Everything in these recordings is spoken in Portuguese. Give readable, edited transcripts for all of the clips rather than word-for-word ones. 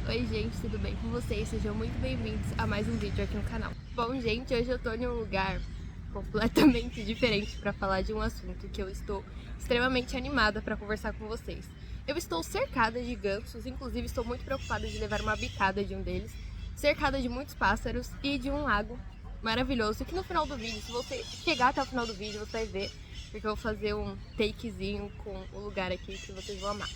Oi gente, tudo bem com vocês? Sejam muito bem-vindos a mais um vídeo aqui no canal. Bom gente, hoje eu tô em um lugar completamente diferente para falar de um assunto que eu estou extremamente animada para conversar com vocês. Eu estou cercada de gansos, inclusive estou muito preocupada de levar uma bicada de um deles, cercada de muitos pássaros e de um lago maravilhoso, que no final do vídeo, se você chegar até o final do vídeo, você vai ver, porque eu vou fazer um takezinho com o lugar aqui que vocês vão amar.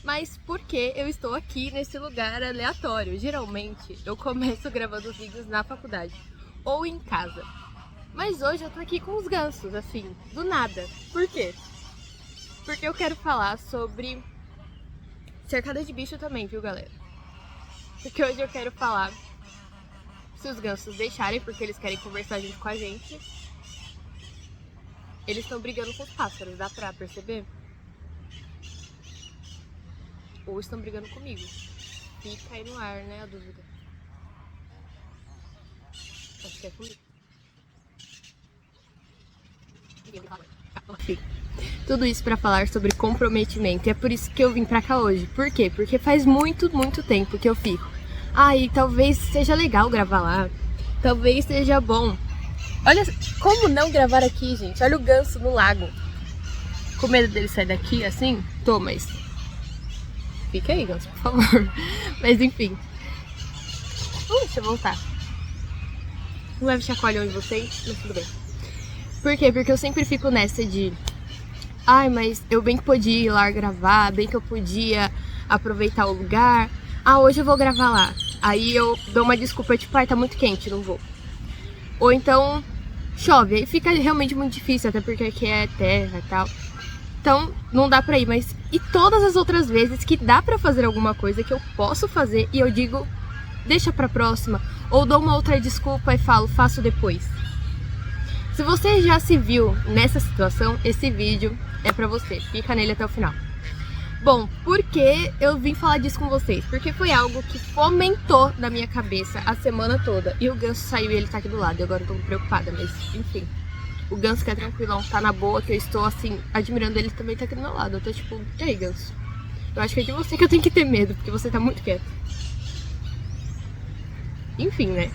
Mas por que eu estou aqui nesse lugar aleatório? Geralmente eu começo gravando os vídeos na faculdade ou em casa. Mas hoje eu tô aqui com os gansos, assim, do nada. Por quê? Porque eu quero falar sobre cercada de bicho também, viu galera? Porque hoje eu quero falar, se os gansos deixarem, porque eles querem conversar junto com a gente. Eles estão brigando com os pássaros, dá pra perceber? Ou estão brigando comigo. Fica aí no ar, né, a dúvida. Acho que é comigo. Enfim, tudo isso pra falar sobre comprometimento. E é por isso que eu vim pra cá hoje. Por quê? Porque faz muito tempo que eu fico. E talvez seja legal gravar lá. Talvez seja bom. Olha como não gravar aqui, gente. Olha o ganso no lago. Com medo dele sair daqui assim? Tô, mas... fica aí, ganso, por favor. Mas enfim. Deixa eu voltar. Não leve chacoalhão em vocês, mas tudo bem. Por quê? Porque eu sempre fico nessa de... mas eu bem que podia ir lá gravar, bem que eu podia aproveitar o lugar. Hoje eu vou gravar lá. Aí eu dou uma desculpa, tipo, tá muito quente, não vou. Ou então chove, aí fica realmente muito difícil, até porque aqui é terra e tal. Então, não dá pra ir, mas... e todas as outras vezes que dá pra fazer alguma coisa que eu posso fazer e eu digo, deixa pra próxima, ou dou uma outra desculpa e falo, faço depois. Se você já se viu nessa situação, esse vídeo é pra você, fica nele até o final. Bom, por que eu vim falar disso com vocês? Porque foi algo que fomentou na minha cabeça a semana toda. E o ganso saiu e ele tá aqui do lado, e agora eu tô preocupada, mas enfim. O ganso que é tranquilão, tá na boa, que eu estou assim, admirando ele, também tá aqui do meu lado. Eu tô tipo, e aí, ganso? Eu acho que é de você que eu tenho que ter medo, porque você tá muito quieto. Enfim, né?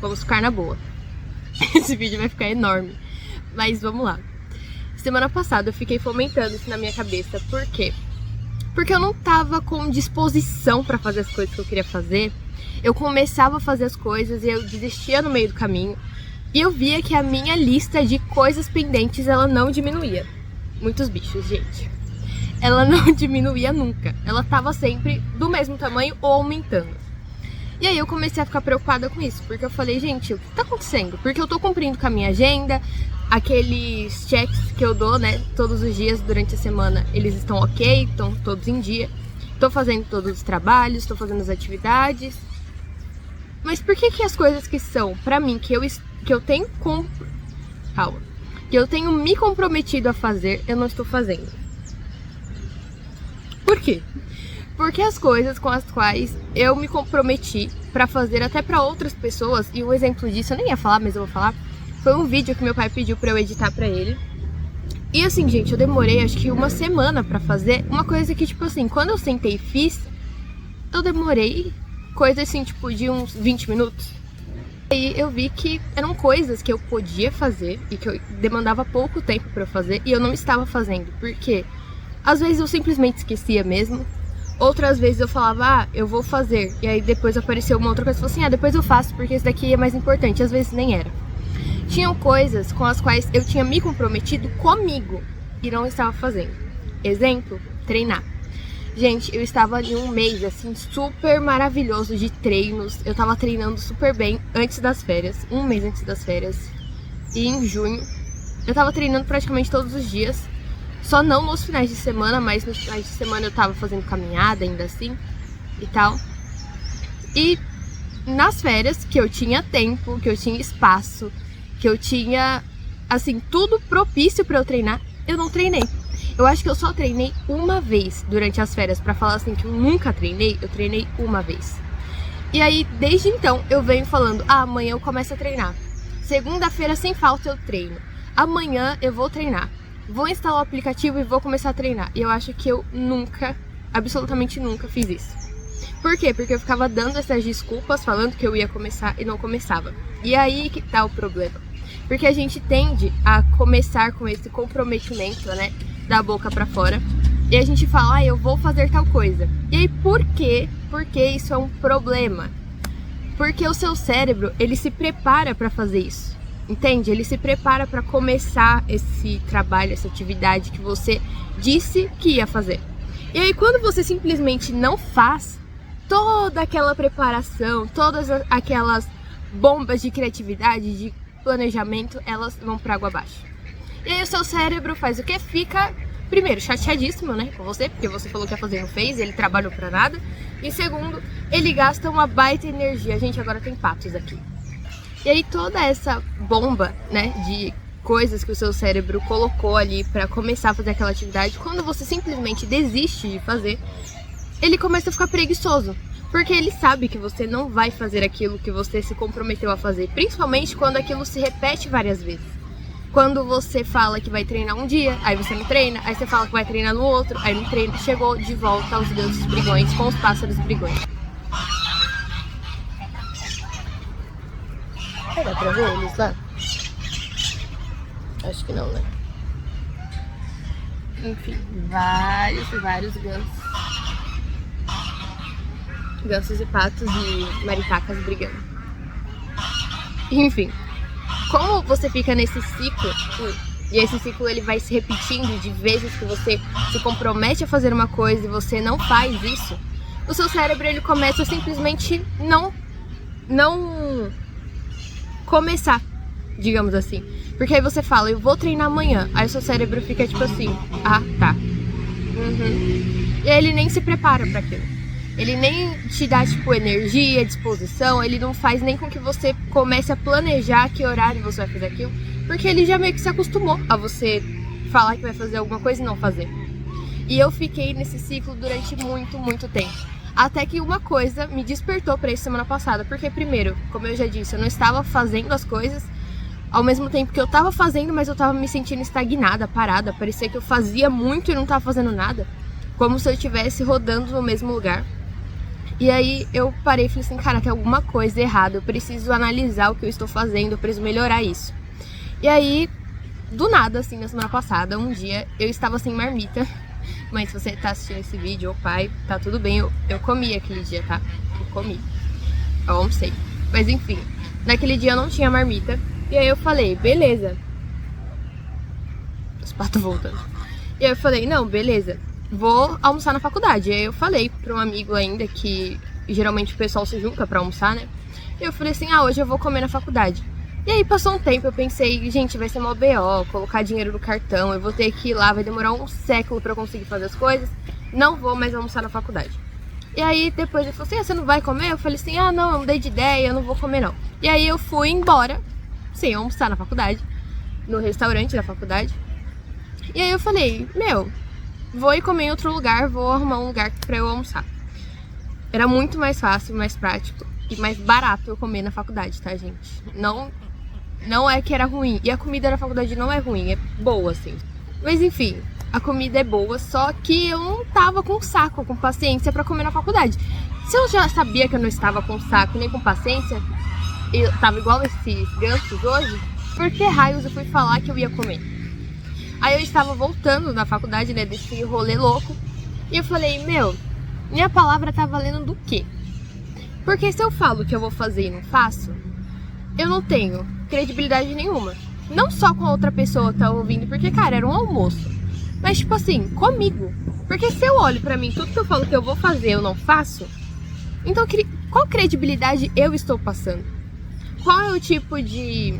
Vamos ficar na boa. Esse vídeo vai ficar enorme. Mas vamos lá. Semana passada eu fiquei fomentando isso na minha cabeça. Por quê? Porque eu não tava com disposição pra fazer as coisas que eu queria fazer. Eu começava a fazer as coisas e eu desistia no meio do caminho. E eu via que a minha lista de coisas pendentes, ela não diminuía. Muitos bichos, gente. Ela não diminuía nunca. Ela tava sempre do mesmo tamanho ou aumentando. E aí eu comecei a ficar preocupada com isso. Porque eu falei, gente, o que tá acontecendo? Porque eu tô cumprindo com a minha agenda. Aqueles checks que eu dou, né, todos os dias durante a semana, eles estão ok, estão todos em dia. Tô fazendo todos os trabalhos, tô fazendo as atividades. Mas por que as coisas que são pra mim, que eu tenho que eu tenho me comprometido a fazer, eu não estou fazendo? Por quê? Porque as coisas com as quais eu me comprometi pra fazer até pra outras pessoas, e um exemplo disso eu nem ia falar, mas eu vou falar, foi um vídeo que meu pai pediu pra eu editar pra ele. E assim, gente, eu demorei acho que uma semana pra fazer uma coisa que, tipo assim, quando eu sentei e fiz, eu demorei coisa assim, tipo, de uns 20 minutos. Aí eu vi que eram coisas que eu podia fazer e que eu demandava pouco tempo pra eu fazer e eu não estava fazendo. Porque às vezes eu simplesmente esquecia mesmo. Outras vezes eu falava, eu vou fazer. E aí depois apareceu uma outra coisa e falou assim, depois eu faço porque esse daqui é mais importante. Às vezes nem era. Tinham coisas com as quais eu tinha me comprometido comigo e não estava fazendo. Exemplo, treinar. Gente, eu estava em um mês, assim, super maravilhoso de treinos. Eu tava treinando super bem antes das férias, um mês antes das férias. E em junho, eu tava treinando praticamente todos os dias. Só não nos finais de semana, mas nos finais de semana eu tava fazendo caminhada ainda assim e tal. E nas férias, que eu tinha tempo, que eu tinha espaço, que eu tinha, assim, tudo propício pra eu treinar, eu não treinei. Eu acho que eu só treinei uma vez durante as férias, pra falar assim que eu nunca treinei, eu treinei uma vez. E aí, desde então, eu venho falando, amanhã eu começo a treinar. Segunda-feira, sem falta, eu treino. Amanhã eu vou treinar. Vou instalar o aplicativo e vou começar a treinar. E eu acho que eu nunca absolutamente nunca fiz isso. Por quê? Porque eu ficava dando essas desculpas, falando que eu ia começar e não começava. E aí que tá o problema. Porque a gente tende a começar com esse comprometimento, né, da boca pra fora. E a gente fala, eu vou fazer tal coisa. E aí por quê? Porque isso é um problema. Porque o seu cérebro, ele se prepara pra fazer isso. Entende? Ele se prepara pra começar esse trabalho, essa atividade que você disse que ia fazer. E aí quando você simplesmente não faz, toda aquela preparação, todas aquelas bombas de criatividade, de planejamento, elas vão para água abaixo. E aí o seu cérebro faz o quê? Fica, primeiro, chateadíssimo, né, com você, porque você falou que ia fazer e não fez, ele trabalhou pra nada. E segundo, ele gasta uma baita energia. Gente, agora tem patos aqui. E aí toda essa bomba, né, de coisas que o seu cérebro colocou ali pra começar a fazer aquela atividade, quando você simplesmente desiste de fazer, ele começa a ficar preguiçoso, porque ele sabe que você não vai fazer aquilo que você se comprometeu a fazer, principalmente quando aquilo se repete várias vezes. Quando você fala que vai treinar um dia, aí você não treina, aí você fala que vai treinar no outro, aí não treina, chegou de volta aos gansos brigões com os pássaros brigões. Dá pra ver eles lá? Acho que não, né? Enfim, vários gansos. Gansos e patos e maritacas brigando. Enfim, como você fica nesse ciclo, e esse ciclo ele vai se repetindo de vezes que você se compromete a fazer uma coisa e você não faz isso, o seu cérebro ele começa a simplesmente não começar, digamos assim. Porque aí você fala, eu vou treinar amanhã, aí o seu cérebro fica tipo assim, ah, tá. E aí ele nem se prepara para aquilo. Ele nem te dá, tipo, energia, disposição, ele não faz nem com que você comece a planejar que horário você vai fazer aquilo, porque ele já meio que se acostumou a você falar que vai fazer alguma coisa e não fazer. E eu fiquei nesse ciclo durante muito tempo. Até que uma coisa me despertou pra isso semana passada, porque primeiro, como eu já disse, eu não estava fazendo as coisas, ao mesmo tempo que eu tava fazendo, mas eu tava me sentindo estagnada, parada, parecia que eu fazia muito e não tava fazendo nada, como se eu estivesse rodando no mesmo lugar. E aí eu parei e falei assim, cara, tem alguma coisa errada, eu preciso analisar o que eu estou fazendo, eu preciso melhorar isso. E aí, do nada, assim, na semana passada, um dia, eu estava sem marmita. Mãe, se você tá assistindo esse vídeo, ou pai, tá tudo bem, eu comi aquele dia, tá? Eu comi. Eu almocei. Mas enfim, naquele dia eu não tinha marmita. E aí eu falei, beleza. Os patos voltando. E aí eu falei, não, beleza, vou almoçar na faculdade. E aí eu falei pra um amigo ainda, que geralmente o pessoal se junta pra almoçar, né? E eu falei assim, hoje eu vou comer na faculdade. E aí passou um tempo, eu pensei, gente, vai ser mó BO, colocar dinheiro no cartão, eu vou ter que ir lá, vai demorar um século pra eu conseguir fazer as coisas, não vou mais almoçar na faculdade. E aí depois ele falou assim, você não vai comer? Eu falei assim, não, eu mudei de ideia, eu não vou comer não. E aí eu fui embora, sem almoçar na faculdade, no restaurante da faculdade. E aí eu falei, vou ir comer em outro lugar, vou arrumar um lugar pra eu almoçar. Era muito mais fácil, mais prático e mais barato eu comer na faculdade, tá, gente? Não é que era ruim. E a comida na faculdade não é ruim, é boa, assim. Mas enfim, a comida é boa, só que eu não tava com saco, com paciência pra comer na faculdade. Se eu já sabia que eu não estava com saco nem com paciência, eu tava igual esses gansos hoje, por que raios eu fui falar que eu ia comer? Aí eu estava voltando da faculdade, né, desse rolê louco, e eu falei, minha palavra tá valendo do quê? Porque se eu falo que eu vou fazer e não faço, eu não tenho credibilidade nenhuma. Não só com a outra pessoa que tá ouvindo, porque, cara, era um almoço. Mas, tipo assim, comigo. Porque se eu olho pra mim, tudo que eu falo que eu vou fazer, eu não faço, então qual credibilidade eu estou passando? Qual é o tipo de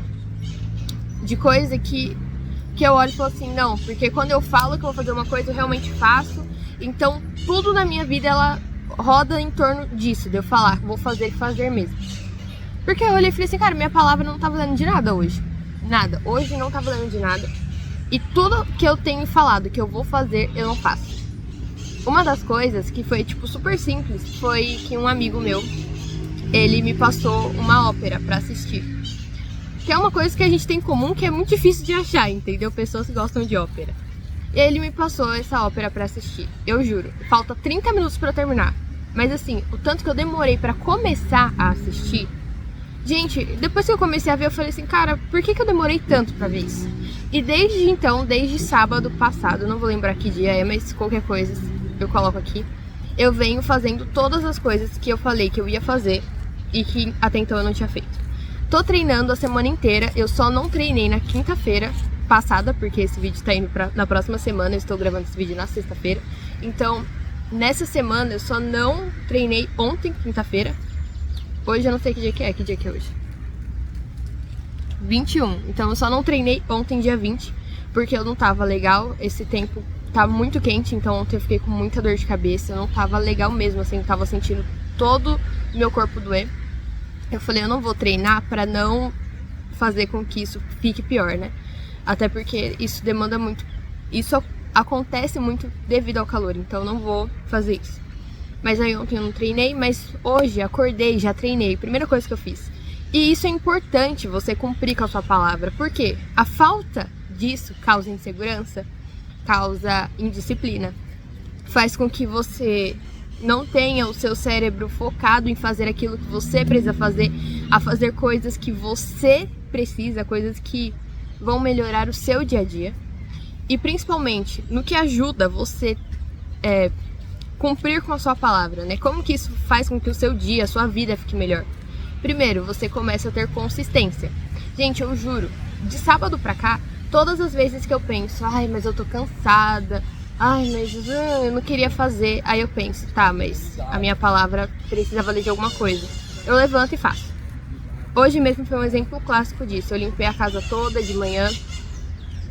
coisa que eu olho e falo assim, não, porque quando eu falo que eu vou fazer uma coisa, eu realmente faço. Então, tudo na minha vida, ela roda em torno disso, de eu falar, vou fazer e fazer mesmo. Porque eu olhei e falei assim, cara, minha palavra não tá valendo de nada hoje. Nada. Hoje não tá valendo de nada. E tudo que eu tenho falado que eu vou fazer, eu não faço. Uma das coisas que foi, tipo, super simples, foi que um amigo meu, ele me passou uma ópera pra assistir. Que é uma coisa que a gente tem em comum, que é muito difícil de achar, entendeu? Pessoas que gostam de ópera. E aí ele me passou essa ópera pra assistir. Eu juro, falta 30 minutos pra eu terminar. Mas assim, o tanto que eu demorei pra começar a assistir... Gente, depois que eu comecei a ver, eu falei assim, cara, por que eu demorei tanto pra ver isso? E desde então, desde sábado passado, não vou lembrar que dia é, mas qualquer coisa eu coloco aqui, eu venho fazendo todas as coisas que eu falei que eu ia fazer e que até então eu não tinha feito. Tô treinando a semana inteira, eu só não treinei na quinta-feira passada, porque esse vídeo tá indo na próxima semana, eu estou gravando esse vídeo na sexta-feira. Então, nessa semana eu só não treinei ontem, quinta-feira. Hoje eu não sei que dia que é hoje? 21. Então eu só não treinei ontem, dia 20, porque eu não tava legal. Esse tempo tá muito quente, então ontem eu fiquei com muita dor de cabeça. Eu não tava legal mesmo, assim, eu tava sentindo todo o meu corpo doer. Eu falei, eu não vou treinar pra não fazer com que isso fique pior, né? Até porque isso demanda muito... Isso acontece muito devido ao calor, então eu não vou fazer isso. Mas aí ontem eu não treinei, mas hoje acordei, já treinei. Primeira coisa que eu fiz. E isso é importante, você cumprir com a sua palavra. Porque a falta disso causa insegurança, causa indisciplina. Faz com que você não tenha o seu cérebro focado em fazer aquilo que você precisa fazer, a fazer coisas que você precisa, coisas que vão melhorar o seu dia a dia. E principalmente no que ajuda você cumprir com a sua palavra, né? Como que isso faz com que o seu dia, a sua vida fique melhor? Primeiro, você começa a ter consistência. Gente, eu juro, de sábado pra cá, todas as vezes que eu penso, ai, mas eu tô cansada, ai, mas eu não queria fazer, aí eu penso, tá, mas a minha palavra precisa valer de alguma coisa. Eu levanto e faço. Hoje mesmo foi um exemplo clássico disso. Eu limpei a casa toda de manhã,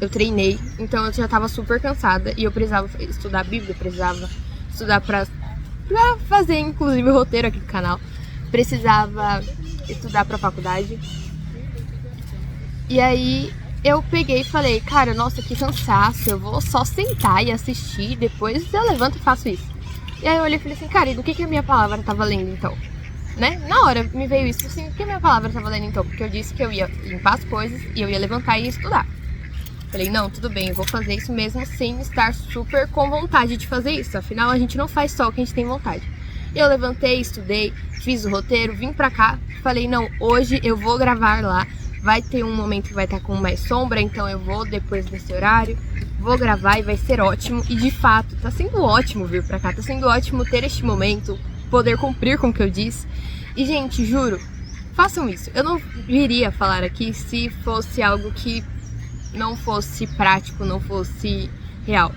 eu treinei, então eu já tava super cansada e eu precisava estudar a Bíblia, precisava estudar pra fazer, inclusive, o roteiro aqui do canal. Precisava estudar pra faculdade. E aí eu peguei e falei, cara, nossa, que cansaço, eu vou só sentar e assistir, depois eu levanto e faço isso. E aí eu olhei e falei assim, cara, e do que a minha palavra tá valendo então? Né? Na hora me veio isso assim, o que a minha palavra tá valendo então? Porque eu disse que eu ia limpar as coisas e eu ia levantar e ia estudar. Falei, não, tudo bem, eu vou fazer isso mesmo sem estar super com vontade de fazer isso. Afinal, a gente não faz só o que a gente tem vontade. Eu levantei, estudei, fiz o roteiro, vim pra cá. Falei, não, hoje eu vou gravar lá. Vai ter um momento que vai estar com mais sombra, então eu vou depois desse horário. Vou gravar e vai ser ótimo. E de fato, tá sendo ótimo vir pra cá. Tá sendo ótimo ter este momento, poder cumprir com o que eu disse. E, gente, juro, façam isso. Eu não viria falar aqui se fosse algo que não fosse prático, não fosse real.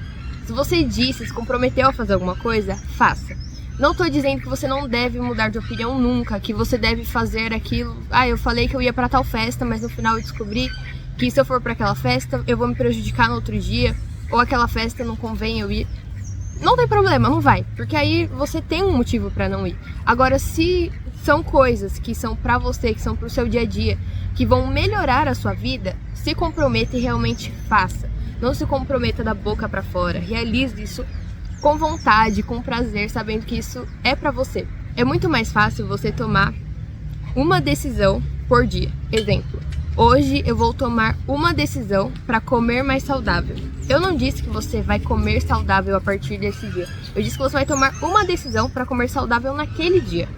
Se você disse, se comprometeu a fazer alguma coisa, faça. Não tô dizendo que você não deve mudar de opinião nunca, que você deve fazer aquilo. Ah, eu falei que eu ia pra tal festa, mas no final eu descobri que se eu for pra aquela festa, eu vou me prejudicar no outro dia, ou aquela festa não convém eu ir. Não tem problema, não vai, porque aí você tem um motivo pra não ir. Agora, se são coisas que são pra você, que são pro seu dia a dia, que vão melhorar a sua vida, se comprometa e realmente faça. Não se comprometa da boca pra fora. Realize isso com vontade, com prazer, sabendo que isso é pra você. É muito mais fácil você tomar uma decisão por dia. Exemplo, hoje eu vou tomar uma decisão pra comer mais saudável. Eu não disse que você vai comer saudável a partir desse dia. Eu disse que você vai tomar uma decisão pra comer saudável naquele dia.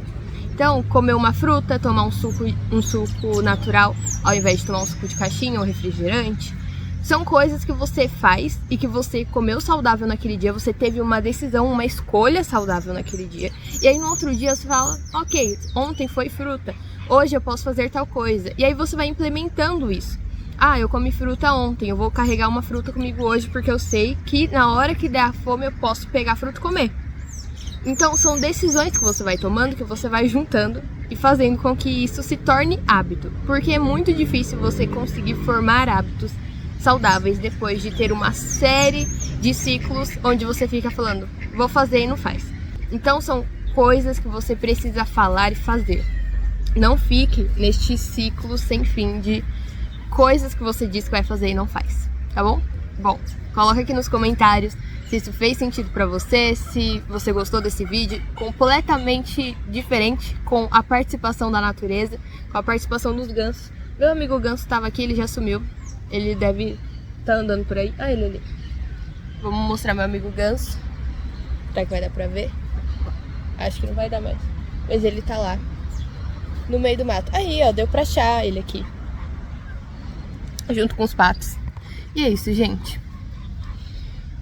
Então, comer uma fruta, tomar um suco natural, ao invés de tomar um suco de caixinha ou refrigerante. São coisas que você faz e que você comeu saudável naquele dia, você teve uma decisão, uma escolha saudável naquele dia. E aí no outro dia você fala, ok, ontem foi fruta, hoje eu posso fazer tal coisa. E aí você vai implementando isso. Ah, eu comi fruta ontem, eu vou carregar uma fruta comigo hoje porque eu sei que na hora que der a fome eu posso pegar a fruta e comer. Então são decisões que você vai tomando, que você vai juntando e fazendo com que isso se torne hábito. Porque é muito difícil você conseguir formar hábitos saudáveis depois de ter uma série de ciclos onde você fica falando, vou fazer e não faz. Então são coisas que você precisa falar e fazer. Não fique neste ciclo sem fim de coisas que você diz que vai fazer e não faz, tá bom? Bom, coloca aqui nos comentários se isso fez sentido pra você, se você gostou desse vídeo completamente diferente, com a participação da natureza, com a participação dos gansos. Meu amigo ganso estava aqui, ele já sumiu. Ele deve estar andando por aí. Ah, ele ali. Vamos mostrar meu amigo Ganso. Será que vai dar pra ver? Acho que não vai dar mais. Mas ele tá lá, no meio do mato. Aí, ó, deu pra achar ele aqui. Junto com os patos. E é isso, gente.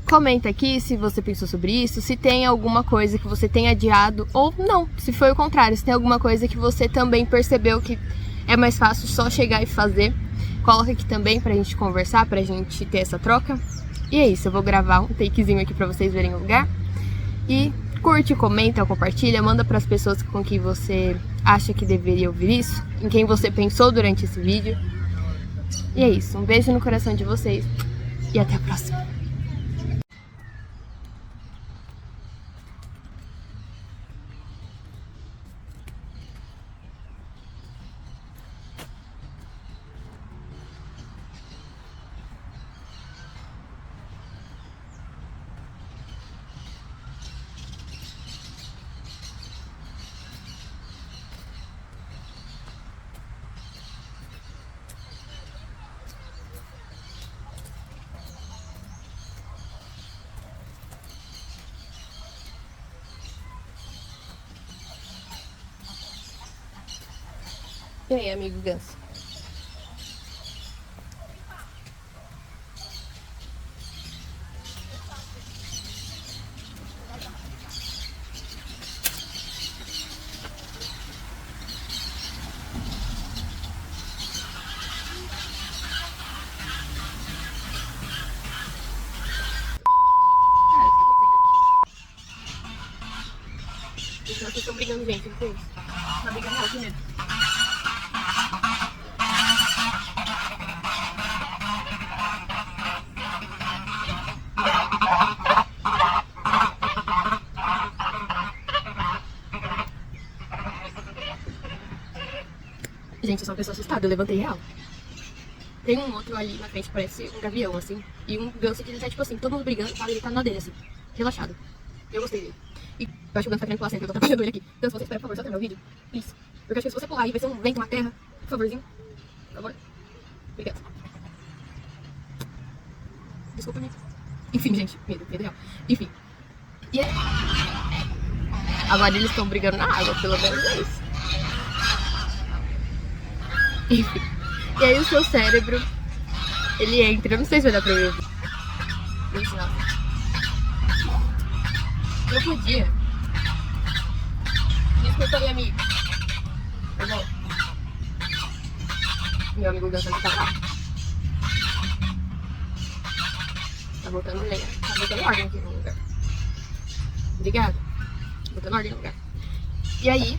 Comenta aqui se você pensou sobre isso, se tem alguma coisa que você tenha adiado ou não, se foi o contrário, se tem alguma coisa que você também percebeu que é mais fácil só chegar e fazer. Coloca aqui também pra gente conversar, pra gente ter essa troca. E é isso, eu vou gravar um takezinho aqui pra vocês verem o lugar. E curte, comenta, compartilha, manda pras pessoas com quem você acha que deveria ouvir isso, em quem você pensou durante esse vídeo. E é isso, um beijo no coração de vocês e até a próxima. E aí, amigo Ganso? Vocês estão brigando, gente, com isso. Uma briga real aqui mesmo. Gente, eu sou uma pessoa assustada, eu levantei real. Tem um outro ali na frente, parece um gavião, assim. E um ganso que ele tá, tipo assim, todo mundo brigando, sabe? Ele tá na dele, assim, relaxado. Eu gostei dele. E eu acho que o ganso tá querendo pular sempre, eu tô atrapalhando ele aqui. Então, se você espera, por favor, só terminar o vídeo, please. Porque eu acho que se você pular aí, vai ser um vento, uma terra. Por favorzinho. Por favor. Obrigada. Desculpa, gente. Enfim, gente, medo real. Enfim. E aí... Agora eles estão brigando na água, pelo menos é isso. Enfim. E aí o seu cérebro, ele entra, eu não sei se vai dar pra eu ouvir. Gente, nossa. Eu podia. Desculpa aí, amigo. Tá bom? Meu amigo Ganso tá lá. Tá botando lenha. Tá botando ordem aqui no lugar. Obrigada. Botando ordem no lugar. E aí,